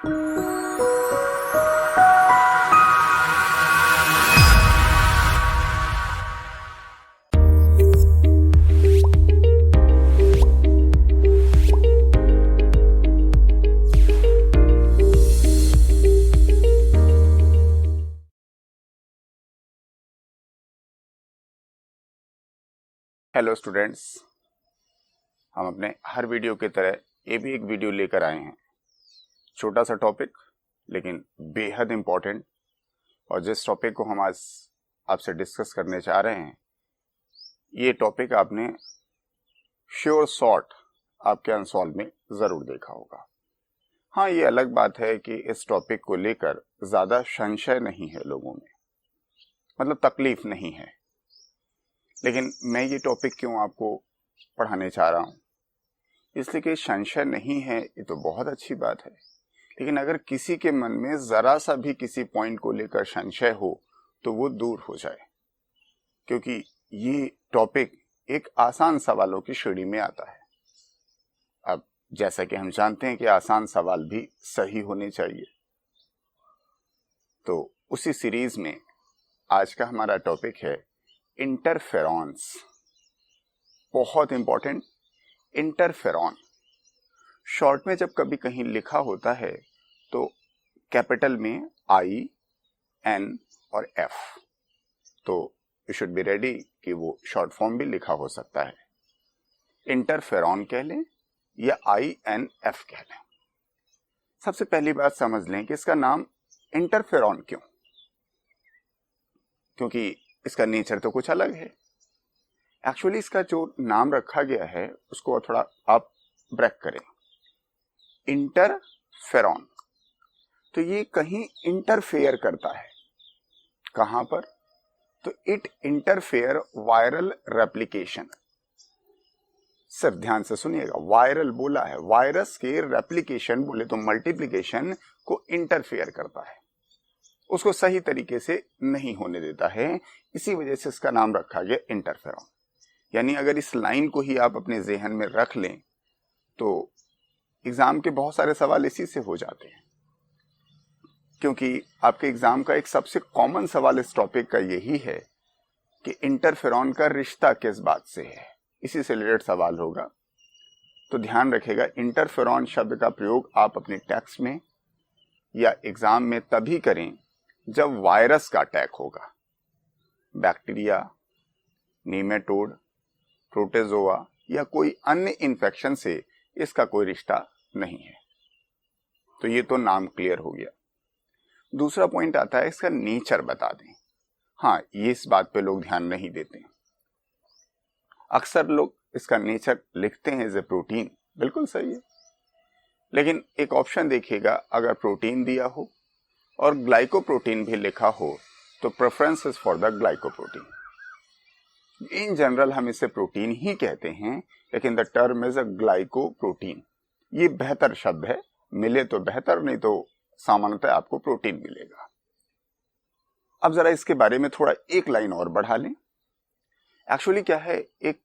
Hello students, हम अपने हर video की तरह ये भी एक वीडियो लेकर आए हैं। छोटा सा टॉपिक लेकिन बेहद इम्पोर्टेंट, और जिस टॉपिक को हम आज आपसे डिस्कस करने चाह रहे हैं, ये टॉपिक आपने श्योर शॉर्ट आपके अनसॉल्व में ज़रूर देखा होगा। हाँ, ये अलग बात है कि इस टॉपिक को लेकर ज़्यादा संशय नहीं है लोगों में, मतलब तकलीफ नहीं है। लेकिन मैं ये टॉपिक क्यों आपको पढ़ाने चाह रहा हूँ, इसलिए कि संशय नहीं है, ये तो बहुत अच्छी बात है। लेकिन अगर किसी के मन में ज़रा सा भी किसी पॉइंट को लेकर संशय हो तो वो दूर हो जाए, क्योंकि ये टॉपिक एक आसान सवालों की श्रेणी में आता है। अब जैसा कि हम जानते हैं कि आसान सवाल भी सही होने चाहिए, तो उसी सीरीज में आज का हमारा टॉपिक है इंटरफेरॉन्स। बहुत इंपॉर्टेंट, इंटरफेरॉन। शॉर्ट में जब कभी कहीं लिखा होता है तो कैपिटल में आई, एन और एफ, तो यू शुड बी रेडी कि वो शॉर्ट फॉर्म भी लिखा हो सकता है। इंटरफेरॉन कह लें या आई एन एफ कह लें। सबसे पहली बात समझ लें कि इसका नाम इंटरफेरॉन क्यों, क्योंकि इसका नेचर तो कुछ अलग है। एक्चुअली इसका जो नाम रखा गया है उसको थोड़ा आप ब्रेक करें। इंटरफेरॉन, तो ये कहीं इंटरफेयर करता है। कहां पर? तो इट इंटरफेयर वायरल रेप्लिकेशन। सिर्फ ध्यान से सुनिएगा, वायरल बोला है, वायरस के रेप्लिकेशन बोले तो मल्टीप्लिकेशन को इंटरफेयर करता है, उसको सही तरीके से नहीं होने देता है। इसी वजह से इसका नाम रखा गया इंटरफेरॉन। यानी अगर इस लाइन को ही आप अपने जहन में रख लें तो एग्जाम के बहुत सारे सवाल इसी से हो जाते हैं, क्योंकि आपके एग्जाम का एक सबसे कॉमन सवाल इस टॉपिक का यही है कि इंटरफेरॉन का रिश्ता किस बात से है, इसी से रिलेटेड सवाल होगा। तो ध्यान रखिएगा, इंटरफेरॉन शब्द का प्रयोग आप अपने टेक्स्ट में या एग्जाम में तभी करें जब वायरस का अटैक होगा। बैक्टीरिया, नीमेटोड, प्रोटोजोआ या कोई अन्य इन्फेक्शन से इसका कोई रिश्ता नहीं है। तो ये तो नाम क्लियर हो गया। दूसरा पॉइंट आता है इसका नेचर बता दें। हाँ, ये इस बात पे लोग ध्यान नहीं देते। अक्सर लोग इसका नेचर लिखते हैं एज ए प्रोटीन, बिल्कुल सही है, लेकिन एक ऑप्शन देखिएगा, अगर प्रोटीन दिया हो और ग्लाइकोप्रोटीन भी लिखा हो तो preference is for the glycoprotein. In general हम इसे प्रोटीन ही कहते हैं, लेकिन the term is a glycoprotein. ये बेहतर शब्द है, मिले तो बेहतर, नहीं तो सामान्यतः आपको प्रोटीन मिलेगा। अब जरा इसके बारे में थोड़ा एक लाइन और बढ़ा लें। एक्चुअली क्या है, एक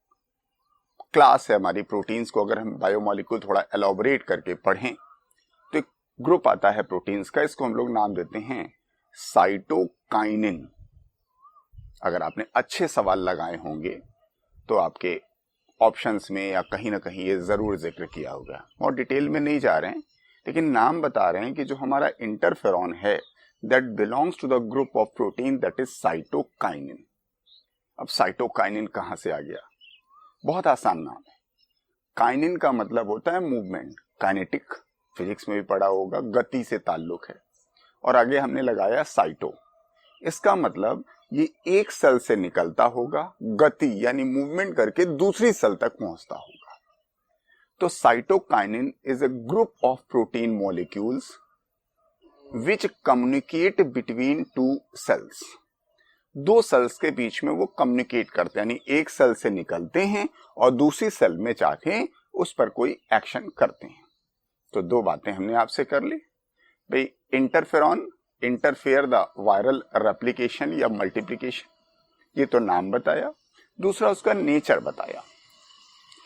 क्लास है हमारी प्रोटीन्स को अगर हम बायोमॉलिक्यूल थोड़ा एलॉबरेट करके पढ़ें तो एक ग्रुप आता है प्रोटीन्स का, इसको हम लोग नाम देते हैं साइटोकाइनिन। अगर आपने अच्छे सवाल लगाए होंगे तो आपके ऑप्शंस में या कहीं ना कहीं ये जरूर जिक्र किया होगा। और डिटेल में नहीं जा रहे हैं, लेकिन नाम बता रहे हैं कि जो हमारा इंटरफेरॉन है that belongs to the group of protein that is cytokinin. अब साइटोकाइनिन कहां से आ गया? बहुत आसान नाम है। काइनिन का मतलब होता है मूवमेंट, काइनेटिक, फिजिक्स में भी पढ़ा होगा, गति से ताल्लुक है। और आगे हमने लगाया साइटो, इसका मतलब ये एक सेल से निकलता होगा, गति यानी मूवमेंट करके दूसरी सेल तक पहुंचता होगा। तो cytokinin is a group of protein molecules which communicate between two cells. दो सेल्स के बीच में वो कम्युनिकेट करते हैं, यानी एक सेल से निकलते हैं और दूसरी सेल में जाके उस पर कोई एक्शन करते हैं। तो दो बातें हमने आपसे कर ली भाई, interferon interfere the viral replication या मल्टीप्लिकेशन, ये तो नाम बताया। दूसरा उसका नेचर बताया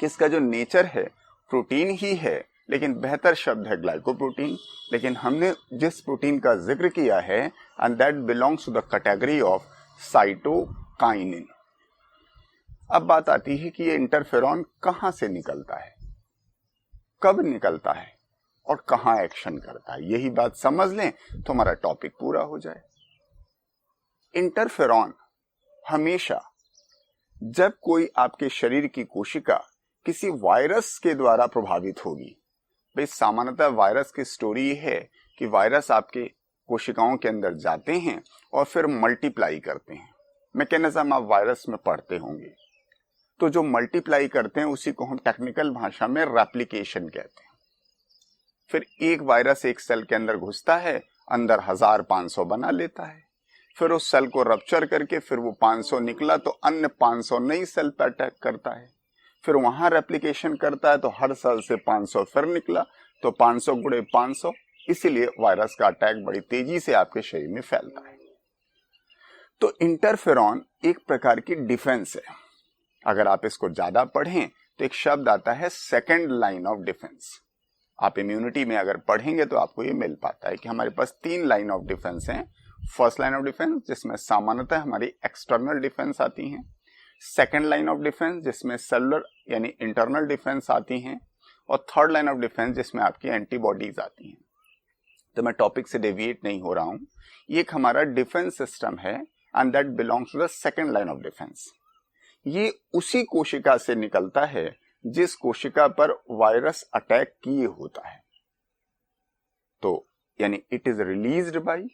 कि इसका जो नेचर है प्रोटीन ही है, लेकिन बेहतर शब्द है ग्लाइकोप्रोटीन। लेकिन हमने जिस प्रोटीन का जिक्र किया है and that belongs to the category of cytokinin. अब बात आती है कि ये इंटरफेरॉन कहां से निकलता है, कब निकलता है और कहां एक्शन करता है। यही बात समझ लें तो हमारा टॉपिक पूरा हो जाए। इंटरफेरॉन हमेशा जब कोई आपके शरीर की कोशिका किसी वायरस के द्वारा प्रभावित होगी, भाई सामान्यतः वायरस की स्टोरी ये है कि वायरस आपके कोशिकाओं के अंदर जाते हैं और फिर मल्टीप्लाई करते हैं। मैकेनिज्म आप वायरस में पढ़ते होंगे। तो जो मल्टीप्लाई करते हैं उसी को हम टेक्निकल भाषा में रेप्लिकेशन कहते हैं। फिर एक वायरस एक सेल के अंदर घुसता है, अंदर 1500 बना लेता है, फिर उस सेल को रप्चर करके फिर वो 500 निकला तो अन्य 500 नई सेल पर अटैक करता है, फिर वहां रेप्लिकेशन करता है तो हर सेल से 500 फिर निकला तो 500 गुणे 500। इसीलिए वायरस का अटैक बड़ी तेजी से आपके शरीर में फैलता है। तो इंटरफेरॉन एक प्रकार की डिफेंस है। अगर आप इसको ज्यादा पढ़ें तो एक शब्द आता है सेकेंड लाइन ऑफ डिफेंस। आप इम्यूनिटी में अगर पढ़ेंगे तो आपको ये मिल पाता है कि हमारे पास 3 लाइन ऑफ डिफेंस हैं। फर्स्ट लाइन ऑफ डिफेंस जिसमें सामान्यतः हमारी एक्सटर्नल डिफेंस आती हैं, सेकेंड लाइन ऑफ डिफेंस जिसमें सेलुलर यानी इंटरनल डिफेंस आती हैं, और थर्ड लाइन ऑफ डिफेंस जिसमें आपकी एंटीबॉडीज आती हैं। तो मैं टॉपिक से डेविएट नहीं हो रहा हूं। ये एक हमारा डिफेंस सिस्टम है and that belongs to the second line of defence. ये उसी कोशिका से निकलता है जिस कोशिका पर वायरस अटैक किए होता है। तो यानी it is released by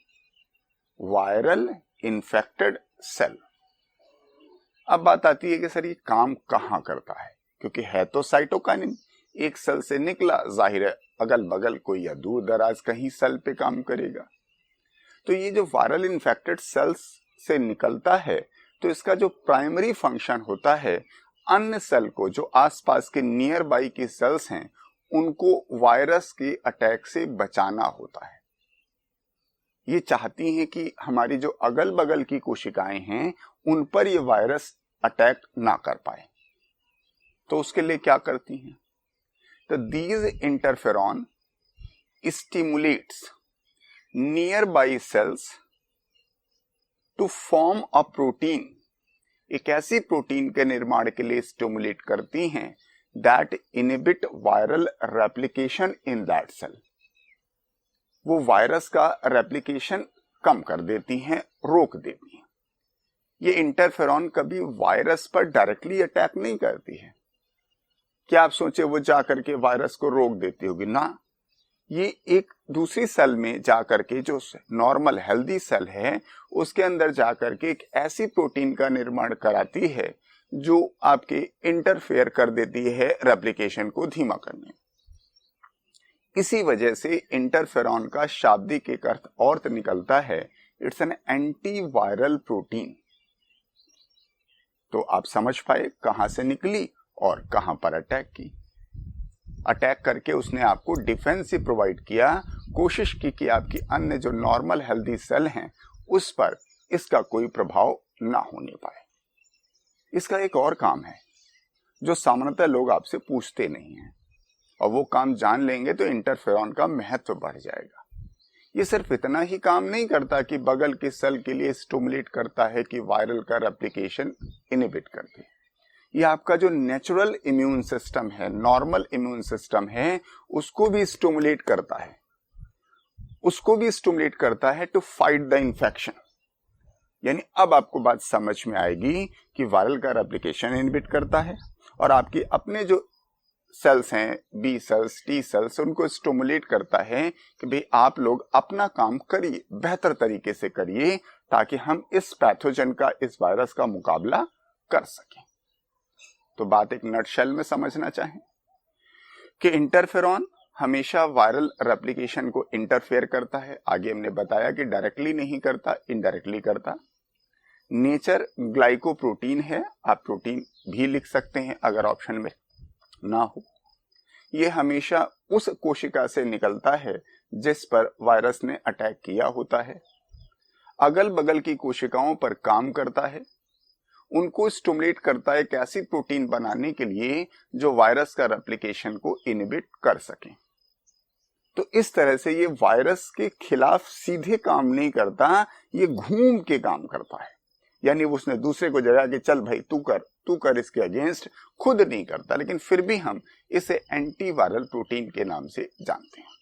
viral infected cell. अब बात आती है कि सर ये काम कहां करता है, क्योंकि है तो साइटोकाइनिन, एक सेल से निकला, जाहिर है अगल बगल कोई या दूर दराज कहीं सेल पे काम करेगा। तो ये जो वायरल इन्फेक्टेड सेल्स से निकलता है तो इसका जो प्राइमरी फंक्शन होता है अन्य सेल को, जो आसपास के नियर बाई की सेल्स हैं, उनको वायरस के अटैक से बचाना होता है। ये चाहती हैं कि हमारी जो अगल बगल की कोशिकाएं हैं उन पर ये वायरस अटैक ना कर पाए। तो उसके लिए क्या करती हैं? तो these interferon stimulates near by cells to form a protein. एक ऐसी प्रोटीन के निर्माण के लिए स्टिमुलेट करती हैं that inhibit viral replication in that cell. वो वायरस का रेप्लिकेशन कम कर देती हैं, रोक देती हैं। ये इंटरफेरॉन कभी वायरस पर डायरेक्टली अटैक नहीं करती है। क्या आप सोचे वो जाकर के वायरस को रोक देती होगी? ना, ये एक दूसरी सेल में जाकर के, जो नॉर्मल हेल्दी सेल है उसके अंदर जाकर के एक ऐसी प्रोटीन का निर्माण कराती है जो आपके इंटरफेयर कर देती है रेप्लिकेशन को धीमा करने। इसी वजह से इंटरफेरॉन का शाब्दिक एक अर्थ निकलता है, इट्स एन एंटीवायरल प्रोटीन। तो आप समझ पाए कहां से निकली और कहां पर अटैक की। अटैक करके उसने आपको डिफेंस ही प्रोवाइड किया, कोशिश की कि आपकी अन्य जो नॉर्मल हेल्दी सेल हैं उस पर इसका कोई प्रभाव ना होने पाए। इसका एक और काम है जो सामान्यतः लोग आपसे पूछते नहीं हैं, और वो काम जान लेंगे तो इंटरफेरॉन का महत्व बढ़ जाएगा। ये सिर्फ इतना ही काम नहीं करता कि बगल के सेल के लिए स्टिमुलेट करता है कि वायरल का रेप्लिकेशन इनहिबिट कर दे। ये आपका जो नेचुरल इम्यून सिस्टम है, नॉर्मल इम्यून सिस्टम है, उसको भी स्टिमुलेट करता है, उसको भी स्टिमुलेट करता है टू फाइट द इंफेक्शन। यानी अब आपको बात समझ में आएगी कि वायरल का रेप्लिकेशन इनहिबिट करता है और आपके अपने जो सेल्स हैं, बी सेल्स, टी सेल्स, उनको स्टिमुलेट करता है कि भाई आप लोग अपना काम करिए, बेहतर तरीके से करिए, ताकि हम इस पैथोजन का, इस वायरस का मुकाबला कर सकें। तो बात एक नटशेल में समझना चाहें कि इंटरफेरॉन हमेशा वायरल रेप्लिकेशन को इंटरफेयर करता है। आगे हमने बताया कि डायरेक्टली नहीं करता, इनडायरेक्टली करता। नेचर ग्लाइकोप्रोटीन है, आप प्रोटीन भी लिख सकते हैं अगर ऑप्शन में ना हो। ये हमेशा उस कोशिका से निकलता है जिस पर वायरस ने अटैक किया होता है, अगल बगल की कोशिकाओं पर काम करता है, उनको स्टिमुलेट करता है एक ऐसी प्रोटीन बनाने के लिए जो वायरस का रेप्लिकेशन को इनहिबिट कर सके। तो इस तरह से ये वायरस के खिलाफ सीधे काम नहीं करता, ये घूम के काम करता है। यानी उसने दूसरे को जगह कि चल भाई तू कर इसके अगेंस्ट, खुद नहीं करता, लेकिन फिर भी हम इसे एंटीवायरल प्रोटीन के नाम से जानते हैं।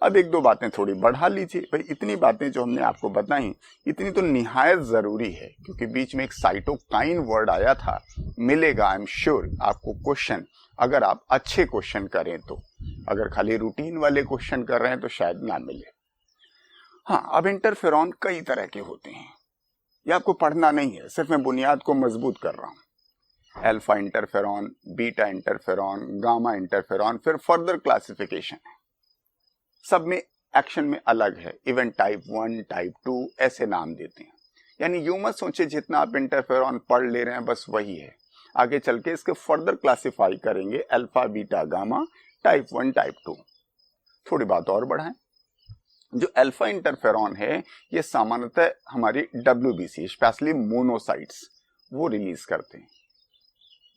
अब एक दो बातें थोड़ी बढ़ा लीजिए भाई, इतनी बातें जो हमने आपको बताई इतनी तो निहायत जरूरी है, क्योंकि बीच में एक साइटोकाइन वर्ड आया था, मिलेगा आई एम श्योर आपको क्वेश्चन, अगर आप अच्छे क्वेश्चन करें तो। अगर खाली रूटीन वाले क्वेश्चन कर रहे हैं तो शायद ना मिले। हाँ, अब इंटरफेरॉन कई तरह के होते हैं, ये आपको पढ़ना नहीं है, सिर्फ मैं बुनियाद को मजबूत कर रहा हूं। Alpha interferon, beta interferon, gamma interferon, फिर फर्दर क्लासिफिकेशन है, सब में एक्शन में अलग है। इवन टाइप 1, टाइप 2 ऐसे नाम देते हैं। यानी यूं मत सोचे जितना आप इंटरफेरॉन पढ़ ले रहे हैं बस वही है, आगे चल के इसके फर्दर क्लासिफाई करेंगे, alpha, beta, gamma, type 1, type 2। थोड़ी बात और बढ़ाएं, जो अल्फा इंटरफेरॉन है ये सामान्यतः हमारी WBC स्पेशली मोनोसाइट्स वो रिलीज करते हैं।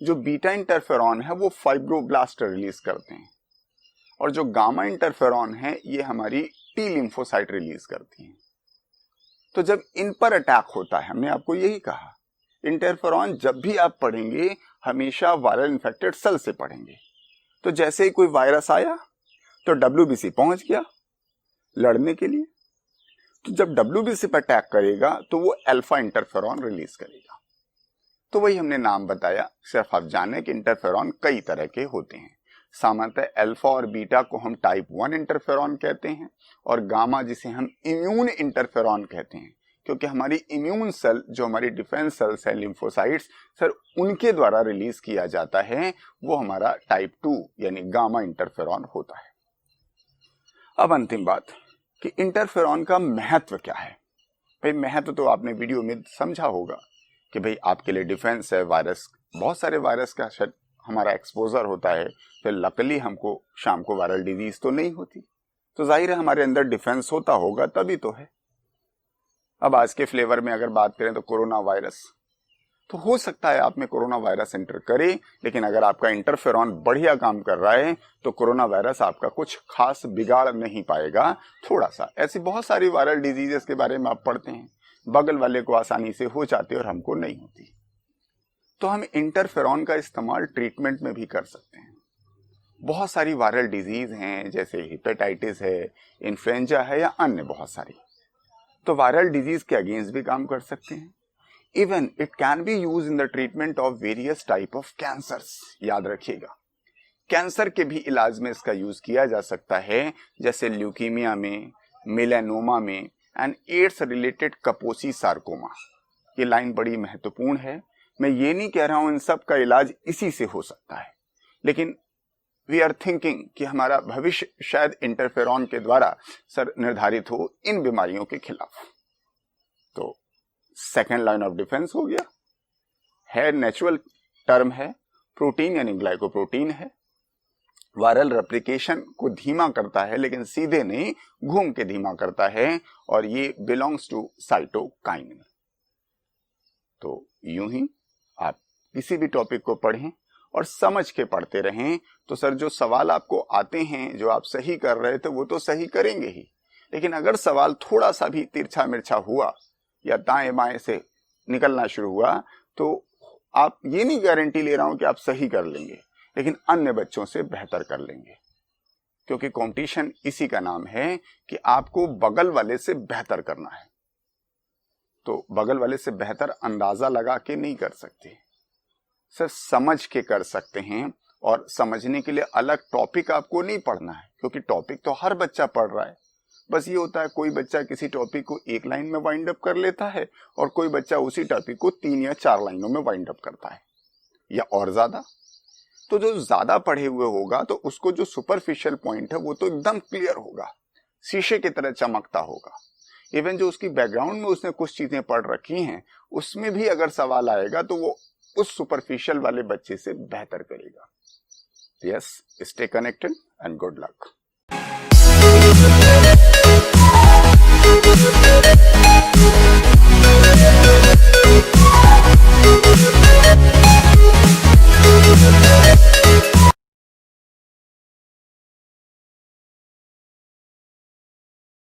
जो बीटा इंटरफेरॉन है वो फाइब्रोब्लास्ट रिलीज करते हैं, और जो गामा इंटरफेरॉन है ये हमारी टी लिम्फोसाइट रिलीज करती हैं। तो जब इन पर अटैक होता है, हमने आपको यही कहा, इंटरफेरॉन जब भी आप पढ़ेंगे हमेशा वायरल इन्फेक्टेड सेल से पढ़ेंगे। तो जैसे ही कोई वायरस आया तो WBC पहुंच गया लड़ने के लिए, तो जब WBC पर अटैक करेगा तो वो अल्फा इंटरफेरॉन रिलीज करेगा। तो वही हमने नाम बताया, सिर्फ आप जाने कि इंटरफेरॉन कई तरह के होते हैं। सामान्यतः अल्फा और बीटा को हम टाइप 1 इंटरफेरॉन कहते हैं, और गामा जिसे हम इम्यून इंटरफेरॉन कहते हैं, क्योंकि हमारी इम्यून सेल जो हमारी डिफेंस सेल्स है लिम्फोसाइट्स सर, उनके द्वारा रिलीज किया जाता है, वो हमारा टाइप 2 यानी गामा इंटरफेरॉन होता है। अब अंतिम बात कि इंटरफेरॉन का महत्व क्या है। भाई महत्व तो आपने वीडियो में समझा होगा कि भाई आपके लिए डिफेंस है, वायरस, बहुत सारे वायरस का हमारा एक्सपोजर होता है, फिर लकली हमको शाम को वायरल डिजीज तो नहीं होती, तो जाहिर है हमारे अंदर डिफेंस होता होगा तभी तो है। अब आज के फ्लेवर में अगर बात करें तो कोरोना वायरस, तो हो सकता है आप में कोरोना वायरस एंटर करे, लेकिन अगर आपका इंटरफेरॉन बढ़िया काम कर रहा है तो कोरोना वायरस आपका कुछ खास बिगाड़ नहीं पाएगा। थोड़ा सा ऐसी बहुत सारी वायरल डिजीजेस के बारे में आप पढ़ते हैं, बगल वाले को आसानी से हो जाती है और हमको नहीं होती। तो हम इंटरफेरॉन का इस्तेमाल ट्रीटमेंट में भी कर सकते हैं। बहुत सारी वायरल डिजीज हैं, जैसे हेपेटाइटिस है, इन्फ्लुएंजा है, या अन्य बहुत सारी, तो वायरल डिजीज के अगेंस्ट भी काम कर सकते हैं। Even it can be use in the treatment of various type of cancers. याद रखिएगा, कैंसर के भी इलाज में इसका यूज किया जा सकता है, जैसे ल्यूकीमिया में, मेलानोमा में, एंड एड्स रिलेटेड कपोसी सार्कोमा। ये लाइन बड़ी महत्वपूर्ण है। मैं ये नहीं कह रहा हूं इन सब का इलाज इसी से हो सकता है, लेकिन वी आर थिंकिंग कि हमारा भविष्य शायद इंटरफेरॉन के द्वारा सर निर्धारित हो इन बीमारियों के खिलाफ। तो सेकेंड लाइन ऑफ डिफेंस हो गया है, नेचुरल टर्म है, प्रोटीन यानी ग्लाइकोप्रोटीन है, वायरल रेप्लिकेशन को धीमा करता है, लेकिन सीधे नहीं, घूम के धीमा करता है, और ये बिलोंग्स टू साइटोकाइन। तो यूं ही आप किसी भी टॉपिक को पढ़ें और समझ के पढ़ते रहें, तो सर जो सवाल आपको आते हैं, जो आप सही कर रहे थे वो तो सही करेंगे ही, लेकिन अगर सवाल थोड़ा सा भी तिरछा मिर्छा हुआ या दाएं बाएं से निकलना शुरू हुआ, तो आप ये नहीं गारंटी ले रहा हूं कि आप सही कर लेंगे, लेकिन अन्य बच्चों से बेहतर कर लेंगे, क्योंकि कंपटीशन इसी का नाम है कि आपको बगल वाले से बेहतर करना है। तो बगल वाले से बेहतर अंदाजा लगा के नहीं कर सकते, सिर्फ समझ के कर सकते हैं। और समझने के लिए अलग टॉपिक आपको नहीं पढ़ना है, क्योंकि टॉपिक तो हर बच्चा पढ़ रहा है। बस ये होता है कोई बच्चा किसी टॉपिक को एक लाइन में वाइंड अप कर लेता है, और कोई बच्चा उसी टॉपिक को 3 या 4 लाइनों में वाइंड अप करता है, या और ज्यादा। तो जो ज्यादा पढ़े हुए होगा तो उसको जो सुपरफिशियल पॉइंट है वो तो एकदम क्लियर होगा, शीशे की तरह चमकता होगा। इवन जो उसकी बैकग्राउंड में उसने कुछ चीजें पढ़ रखी हैं, उसमें भी अगर सवाल आएगा तो वो उस सुपरफिशियल वाले बच्चे से बेहतर करेगा। Yes, stay connected and good luck.